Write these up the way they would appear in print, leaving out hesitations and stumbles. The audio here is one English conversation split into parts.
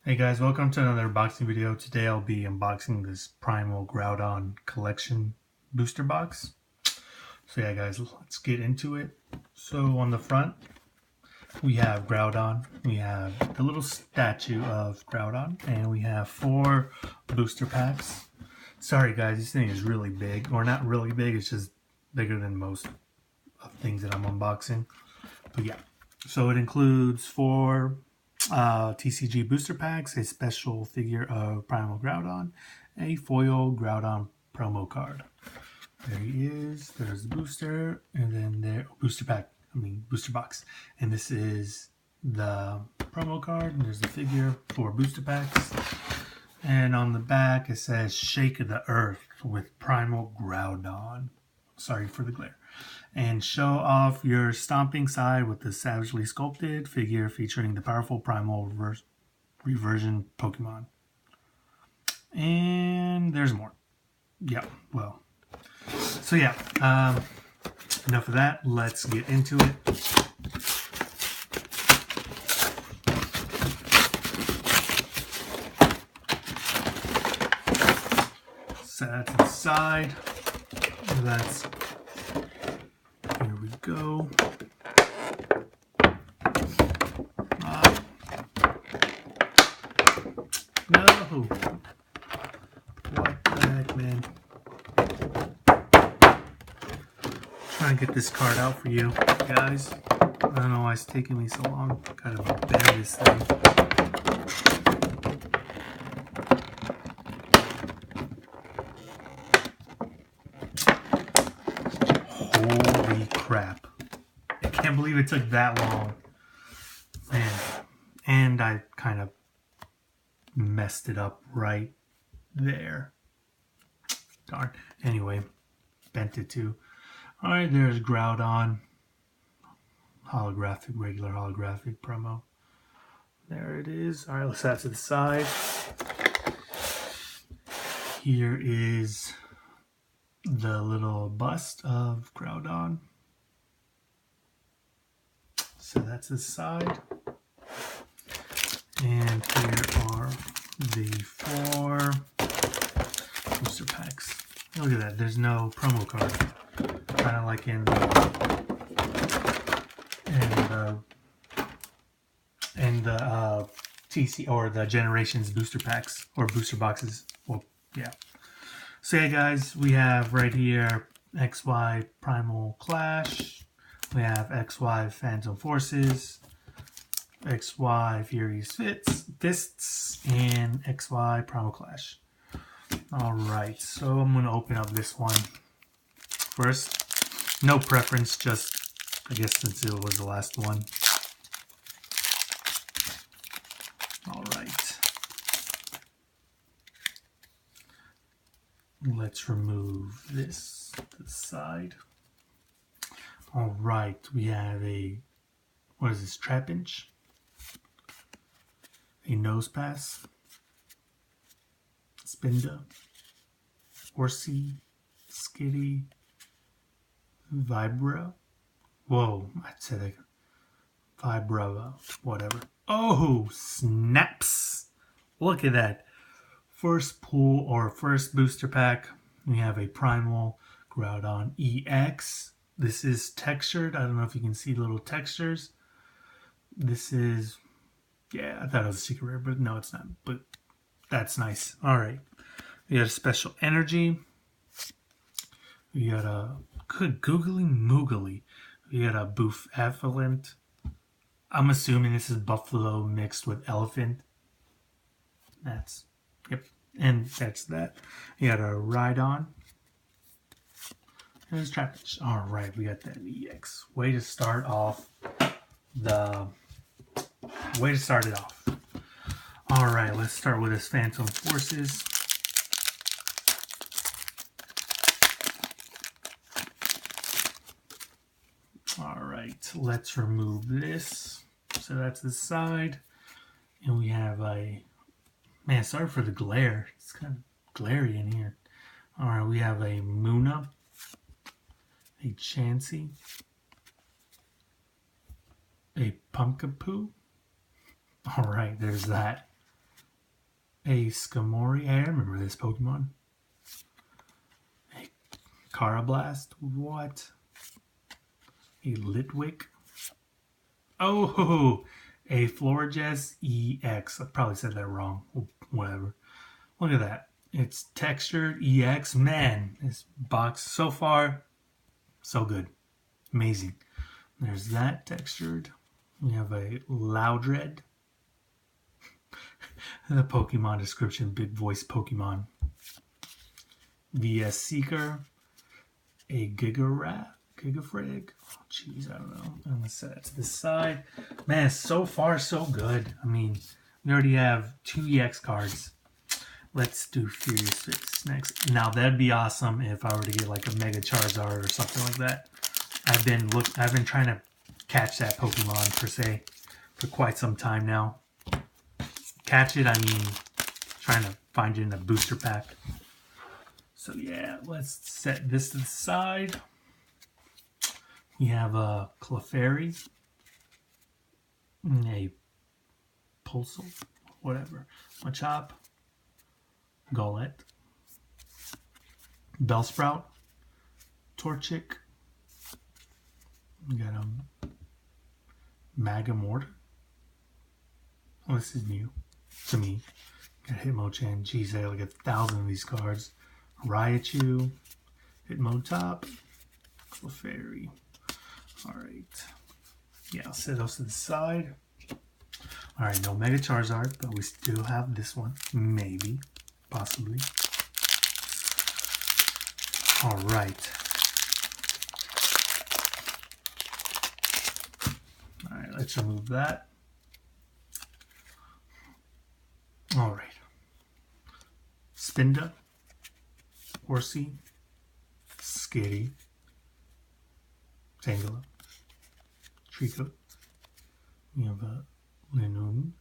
Hey guys, welcome to another unboxing video. Today I'll be unboxing this Primal Groudon collection booster box. So yeah guys, let's get into it. So on the front, we have Groudon, we have the little statue of Groudon, and we have 4 booster packs. Sorry guys, this thing is really big, or not really big, it's just bigger than most of things that I'm unboxing. But yeah, so it includes 4 TCG booster packs, a special figure of Primal Groudon, a foil Groudon promo card. There he is. There's the booster, and then there booster pack. Booster box. And this is the promo card. And there's the figure for booster packs. And on the back it says "Shake the Earth with Primal Groudon." Sorry for the glare. And show off your stomping side with the savagely sculpted figure featuring the powerful primal reversion Pokemon. And there's more. Yeah, well. So yeah, enough of that. Let's get into it. Set that to the side. That's Here we go. No. What the heck, man? Trying to get this card out for you guys. I don't know why it's taking me so long. Gotta bend this thing. Holy crap. I can't believe it took that long. Man. And I kind of messed it up right there. Darn. Anyway, bent it too. Alright, there's Groudon. Holographic, regular holographic promo. There it is. Alright, let's set it to the side. Here is the little bust of Groudon. So that's the side. And here are the 4 booster packs. Look at that, there's no promo card. Kind of like in the TC or the Generations booster packs or booster boxes. Well, yeah. So yeah, guys, we have right here XY Primal Clash. We have XY Phantom Forces, XY Furious Fists, and XY Primal Clash. Alright, so I'm going to open up this one first. No preference, just I guess since it was the last one. Alright. Let's remove this to the side. Alright, we have a, what is this, Trapinch? A Nose Pass. Spinda. Horsey. Skitty. Vibra. Whoa, I said that. Vibra, whatever. Oh, snaps! Look at that. First pull or first booster pack, we have a Primal Groudon EX. This is textured. I don't know if you can see the little textures. This is, yeah, I thought it was a secret rare, but no, it's not. But that's nice. All right. We got a special energy. We got a good googly moogly. We got a Boof Affluent. I'm assuming this is buffalo mixed with elephant. That's, yep. And that's that. We got a Rhydon. And there's Trapinch. Alright, we got that EX. Way to start off the... Way to start it off. Alright, let's start with this Phantom Forces. Alright, let's remove this. So that's the side. And we have a... Man, sorry for the glare. It's kind of glary in here. Alright, we have a Munna. A Chansey. A Pumpkapoo. Alright, there's that. A Skamori. I remember this Pokemon. A Carablast. What? A Litwick. Oh, a Florges EX. I probably said that wrong. Whatever. Look at that. It's textured EX. Man, this box so far, so good. Amazing. There's that textured. We have a Loudred. The Pokemon description, big voice Pokemon. VS Seeker. A Gigafrag. Oh, jeez, I don't know. I'm going to set it to the side. Man, so far, so good. I mean, we already have 2 EX cards. Let's do Furious Fix next. Now, that'd be awesome if I were to get like a Mega Charizard or something like that. I've been trying to catch that Pokemon, per se, for quite some time now. Catch it, I mean, trying to find it in a booster pack. So yeah, let's set this to the side. We have a Clefairy, a Pulsel, whatever, Machop, Golett, Bellsprout, Torchic. We got a Magamortar. Oh, this is new to me. Got Hitmonchan. Jeez, I got like 1,000 of these cards. Raichu, Hitmontop, Clefairy. Alright. Yeah, I'll set those to the side. Alright, no Mega Charizard, but we still have this one. Maybe. Possibly. Alright. Alright, let's remove that. Alright. Spinda, Horsey, Skitty, Tangela, Trico. We have a Linoone,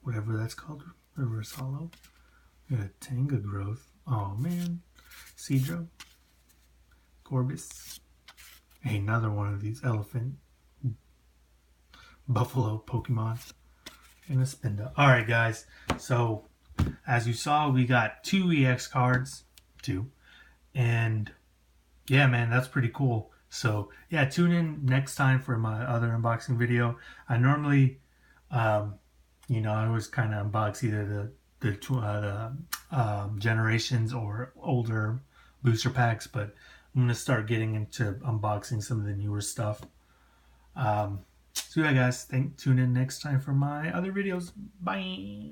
whatever that's called, Reverse Hollow. We got a Tanga Growth. Oh man. Seadro, Corbis. Another one of these elephant, buffalo Pokemon. And a Spinda. Alright guys, so as you saw, we got 2 EX cards. 2. And yeah, man, that's pretty cool. So yeah, tune in next time for my other unboxing video. I normally, I always kind of unbox either the generations or older booster packs, but I'm gonna start getting into unboxing some of the newer stuff. So yeah, guys, tune in next time for my other videos. Bye.